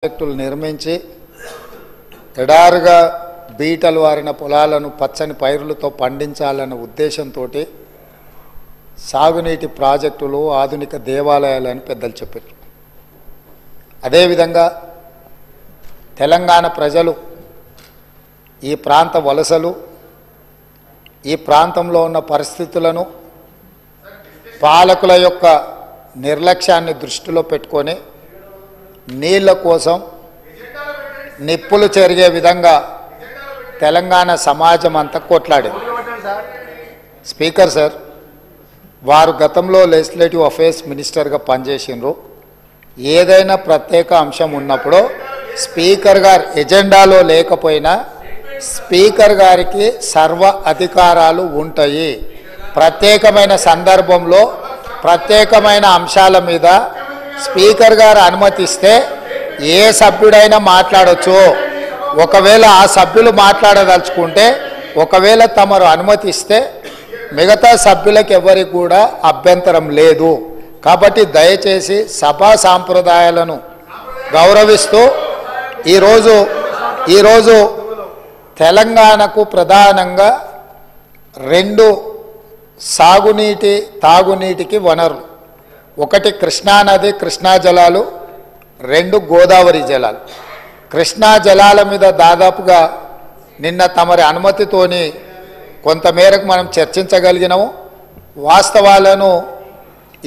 ప్రాజెక్టులు నిర్మించి ఎడారుగా బీటలు వారిన పొలాలను పచ్చని పైరులతో పండించాలన్న ఉద్దేశంతో సాగునీటి ప్రాజెక్టులు ఆధునిక దేవాలయాలని పెద్దలు చెప్పారు. అదేవిధంగా తెలంగాణ ప్రజలు ఈ ప్రాంత వలసలు ఈ ప్రాంతంలో ఉన్న పరిస్థితులను పాలకుల యొక్క నిర్లక్ష్యాన్ని దృష్టిలో పెట్టుకొని నీళ్ళ కోసం నిప్పులు చెరిగే విధంగా తెలంగాణ సమాజం అంతా కొట్లాడింది. స్పీకర్ సార్, వారు గతంలో లెజిస్లేటివ్ అఫేర్స్ మినిస్టర్గా పనిచేసినారు. ఏదైనా ప్రత్యేక అంశం ఉన్నప్పుడు స్పీకర్ గారు ఎజెండాలో లేకపోయినా స్పీకర్ గారికి సర్వ అధికారాలు ఉంటాయి. ప్రత్యేకమైన సందర్భంలో ప్రత్యేకమైన అంశాల మీద స్పీకర్ గారు అనుమతిస్తే ఏ సభ్యుడైనా మాట్లాడొచ్చు. ఒకవేళ ఆ సభ్యులు మాట్లాడదలుచుకుంటే ఒకవేళ తమరు అనుమతిస్తే మిగతా సభ్యులకు ఎవరికి కూడా అభ్యంతరం లేదు. కాబట్టి దయచేసి సభా సాంప్రదాయాలను గౌరవిస్తూ ఈరోజు తెలంగాణకు ప్రధానంగా రెండు సాగునీటి తాగునీటికి వనరులు, ఒకటి కృష్ణానది కృష్ణా జలాలు, రెండు గోదావరి జలాలు. కృష్ణా జలాల మీద దాదాపుగా నిన్న తమరి అనుమతితోని కొంతమేరకు మనం చర్చించగలిగినాము. వాస్తవాలను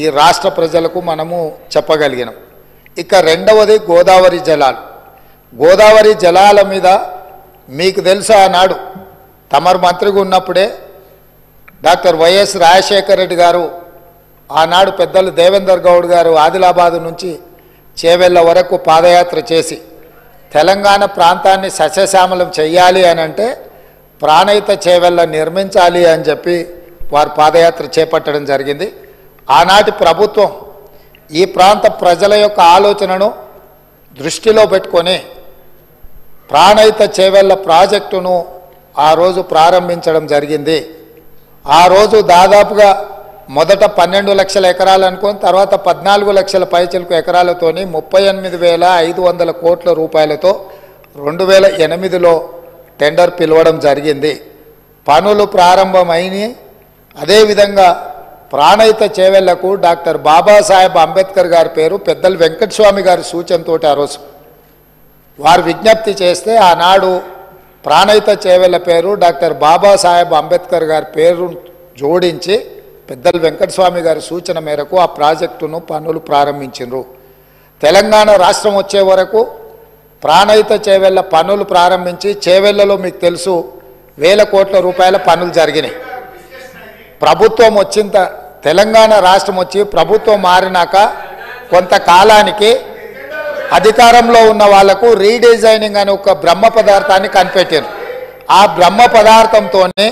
ఈ రాష్ట్ర ప్రజలకు మనము చెప్పగలిగినాం. ఇక రెండవది గోదావరి జలాలు. గోదావరి జలాల మీద మీకు తెలుసా, ఆనాడు తమరు మంత్రిగా ఉన్నప్పుడే డాక్టర్ వైఎస్ రాజశేఖర రెడ్డి గారు, ఆనాడు పెద్దలు దేవేందర్ గౌడ్ గారు ఆదిలాబాదు నుంచి చేవెళ్ళ వరకు పాదయాత్ర చేసి తెలంగాణ ప్రాంతాన్ని సస్యశ్యామలం చేయాలి అని అంటే ప్రాణహిత చేవెళ్ళ నిర్మించాలి అని చెప్పి వారు పాదయాత్ర చేపట్టడం జరిగింది. ఆనాటి ప్రభుత్వం ఈ ప్రాంత ప్రజల యొక్క ఆలోచనను దృష్టిలో పెట్టుకొని ప్రాణహిత చేవెళ్ళ ప్రాజెక్టును ఆ రోజు ప్రారంభించడం జరిగింది. ఆ రోజు దాదాపుగా మొదట 12 లక్షల ఎకరాలు అనుకొని తర్వాత 14 లక్షల పైచిలకు ఎకరాలతోని 38,500 కోట్ల రూపాయలతో 2008లో టెండర్ పిలవడం జరిగింది. పనులు ప్రారంభమైనవి. అదేవిధంగా ప్రాణహిత చేవెళ్లకు డాక్టర్ బాబాసాహెబ్ అంబేద్కర్ గారి పేరు పెద్దలు వెంకటస్వామి గారి సూచనతో ఆ రోజు వారు విజ్ఞప్తి చేస్తే ఆనాడు ప్రాణహిత చేవెళ్ల పేరు డాక్టర్ బాబాసాహెబ్ అంబేద్కర్ గారి పేరు జోడించి పెద్దలు వెంకటస్వామి గారి సూచన మేరకు ఆ ప్రాజెక్టును పనులు ప్రారంభించారు. తెలంగాణ రాష్ట్రం వచ్చే వరకు ప్రాణహిత చేవెళ్ళ పనులు ప్రారంభించి చేవెళ్లలో మీకు తెలుసు 1000 కోట్ల రూపాయల పనులు జరిగినాయి. ప్రభుత్వం వచ్చిన తెలంగాణ రాష్ట్రం వచ్చి ప్రభుత్వం మారినాక కొంతకాలానికి అధికారంలో ఉన్న వాళ్లకు రీడిజైనింగ్ అనే ఒక బ్రహ్మ పదార్థాన్ని కనిపెట్టారు. ఆ బ్రహ్మ పదార్థంతోనే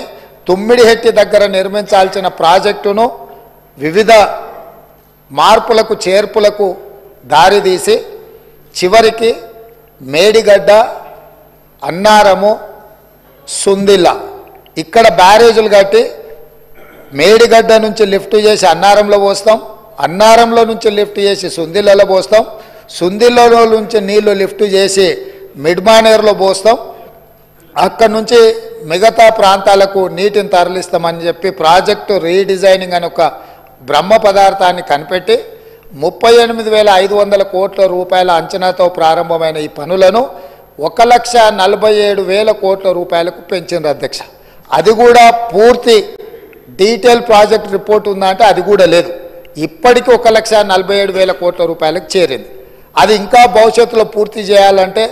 తుమ్మిడిహెట్టి దగ్గర నిర్మించాల్సిన ప్రాజెక్టును వివిధ మార్పులకు చేర్పులకు దారితీసి చివరికి మేడిగడ్డ, అన్నారము, సుందిల్ల ఇక్కడ బ్యారేజీలు కట్టి మేడిగడ్డ నుంచి లిఫ్ట్ చేసి అన్నారంలో పోస్తాం, అన్నారంలో నుంచి లిఫ్ట్ చేసి సుందిల్లలో పోస్తాం, సుందిల్లలో నుంచి నీళ్లు లిఫ్ట్ చేసి మిడ్మానేర్లో పోస్తాం, అక్కడి నుంచి మిగతా ప్రాంతాలకు నీటిని తరలిస్తామని చెప్పి ప్రాజెక్టు రీడిజైనింగ్ అని ఒక బ్రహ్మ పదార్థాన్ని కనిపెట్టి 38,500 కోట్ల రూపాయల అంచనాతో ప్రారంభమైన ఈ పనులను 1,47,000 కోట్ల రూపాయలకు పెంచింది అధ్యక్ష. అది కూడా పూర్తి డీటెయిల్ ప్రాజెక్ట్ రిపోర్ట్ ఉందంటే అది కూడా లేదు. ఇప్పటికీ 1,47,000 కోట్ల రూపాయలకు చేరింది. అది ఇంకా భవిష్యత్తులో పూర్తి చేయాలంటే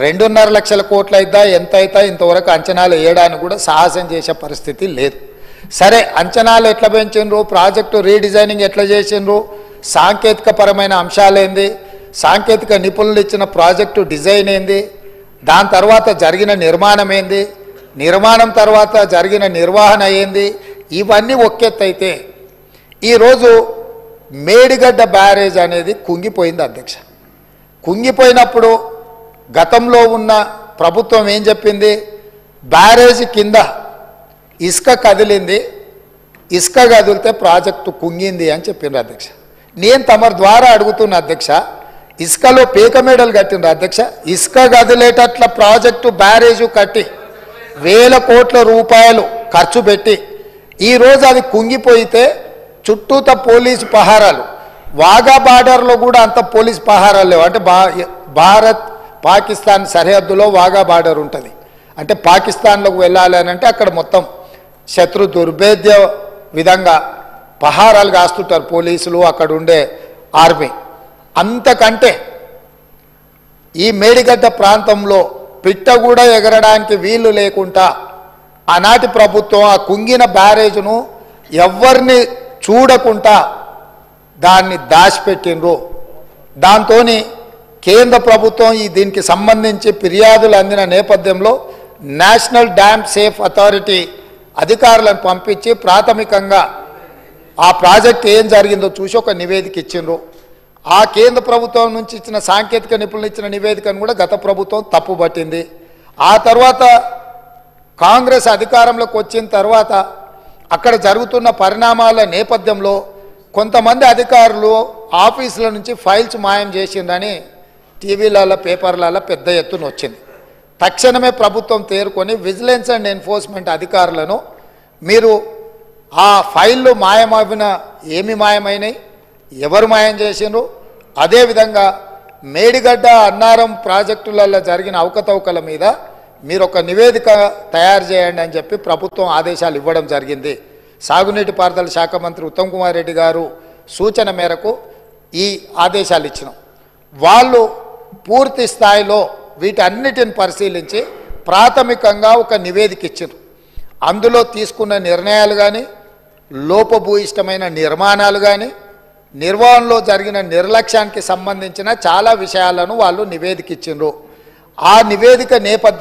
2.5 లక్షల కోట్లు అయిద్దా ఎంత అవుతా ఇంతవరకు అంచనాలు వేయడానికి కూడా సాహసం చేసే పరిస్థితి లేదు. సరే, అంచనాలు ఎట్లా పెంచిండ్రు, ప్రాజెక్టు రీడిజైనింగ్ ఎట్లా చేసిండ్రు, సాంకేతిక పరమైన అంశాలేంది, సాంకేతిక నిపుణులు ఇచ్చిన ప్రాజెక్టు డిజైన్ ఏంది, దాని తర్వాత జరిగిన నిర్మాణం ఏంది, నిర్మాణం తర్వాత జరిగిన నిర్వహణ ఏంది, ఇవన్నీ ఒకెత్తైతే ఈరోజు మేడిగడ్డ బ్యారేజ్ అనేది కుంగిపోయింది అధ్యక్ష. కుంగిపోయినప్పుడు గతంలో ఉన్న ప్రభుత్వం ఏం చెప్పింది, బ్యారేజీ కింద ఇసుక కదిలింది, ఇసుక కదిలితే ప్రాజెక్టు కుంగింది అని చెప్పింది అధ్యక్ష. నేను తమరి ద్వారా అడుగుతున్న అధ్యక్ష, ఇసుకలో పేక మేడలు కట్టిండ్రు అధ్యక్ష. ఇసుక కదిలేటట్ల ప్రాజెక్టు బ్యారేజు కట్టి వేల కోట్ల రూపాయలు ఖర్చు పెట్టి ఈరోజు అది కుంగిపోయితే చుట్టూత పోలీసు పహారాలు, వాఘా బార్డర్లో కూడా అంత పోలీసు పహారాలు లేవు. అంటే భారత్ పాకిస్తాన్ సరిహద్దులో వాఘా బార్డర్ ఉంటుంది. అంటే పాకిస్తాన్లోకి వెళ్ళాలి అని అంటే అక్కడ మొత్తం శత్రు దుర్భేద్య విధంగా పహారాలు కాస్తుంటారు పోలీసులు, అక్కడ ఉండే ఆర్మీ. అంతకంటే ఈ మేడిగడ్డ ప్రాంతంలో పిట్ట కూడా ఎగరడానికి వీలు లేకుండా ఆనాటి ప్రభుత్వం ఆ కుంగిన బ్యారేజ్ను ఎవరిని చూడకుండా దాన్ని దాచిపెట్టిండ్రు. దాంతో కేంద్ర ప్రభుత్వం దీనికి సంబంధించి ఫిర్యాదులు అందిన నేపథ్యంలో నేషనల్ డ్యామ్ సేఫ్ అథారిటీ అధికారులను పంపించి ప్రాథమికంగా ఆ ప్రాజెక్ట్ ఏం జరిగిందో చూసి ఒక నివేదిక ఇచ్చిండ్రు. ఆ కేంద్ర ప్రభుత్వం నుంచి ఇచ్చిన సాంకేతిక నిపుణులు ఇచ్చిన నివేదికను కూడా గత ప్రభుత్వం తప్పుపట్టింది. ఆ తర్వాత కాంగ్రెస్ అధికారంలోకి వచ్చిన తర్వాత అక్కడ జరుగుతున్న పరిణామాల నేపథ్యంలో కొంతమంది అధికారులు ఆఫీసుల నుంచి ఫైల్స్ మాయం చేసిందని టీవీలలో పేపర్లలో పెద్ద ఎత్తున వచ్చింది. తక్షణమే ప్రభుత్వం తేరుకొని విజిలెన్స్ అండ్ ఎన్ఫోర్స్మెంట్ అధికారులను మీరు ఆ ఫైళ్ళు మాయమవిన ఏమి మాయమైనాయి, ఎవరు మాయం చేసిండ్రు, అదేవిధంగా మేడిగడ్డ అన్నారం ప్రాజెక్టులలో జరిగిన అవకతవకల మీద మీరు ఒక నివేదిక తయారు చేయండి అని చెప్పి ప్రభుత్వం ఆదేశాలు ఇవ్వడం జరిగింది. సాగునీటి పారుదల శాఖ మంత్రి ఉత్తమ్ కుమార్ రెడ్డి గారు సూచన మేరకు ఈ ఆదేశాలు ఇచ్చినాం. వాళ్ళు పూర్తి స్థాయిలో వీటన్నిటిని పరిశీలించి ప్రాథమికంగా ఒక నివేదిక ఇచ్చారు. అందులో తీసుకున్న నిర్ణయాలు కానీ, లోపభూయిష్టమైన నిర్మాణాలు కానీ, నిర్వహణలో జరిగిన నిర్లక్ష్యానికి సంబంధించిన చాలా విషయాలను వాళ్ళు నివేదిక ఇచ్చిండ్రు. ఆ నివేదిక నేపథ్యం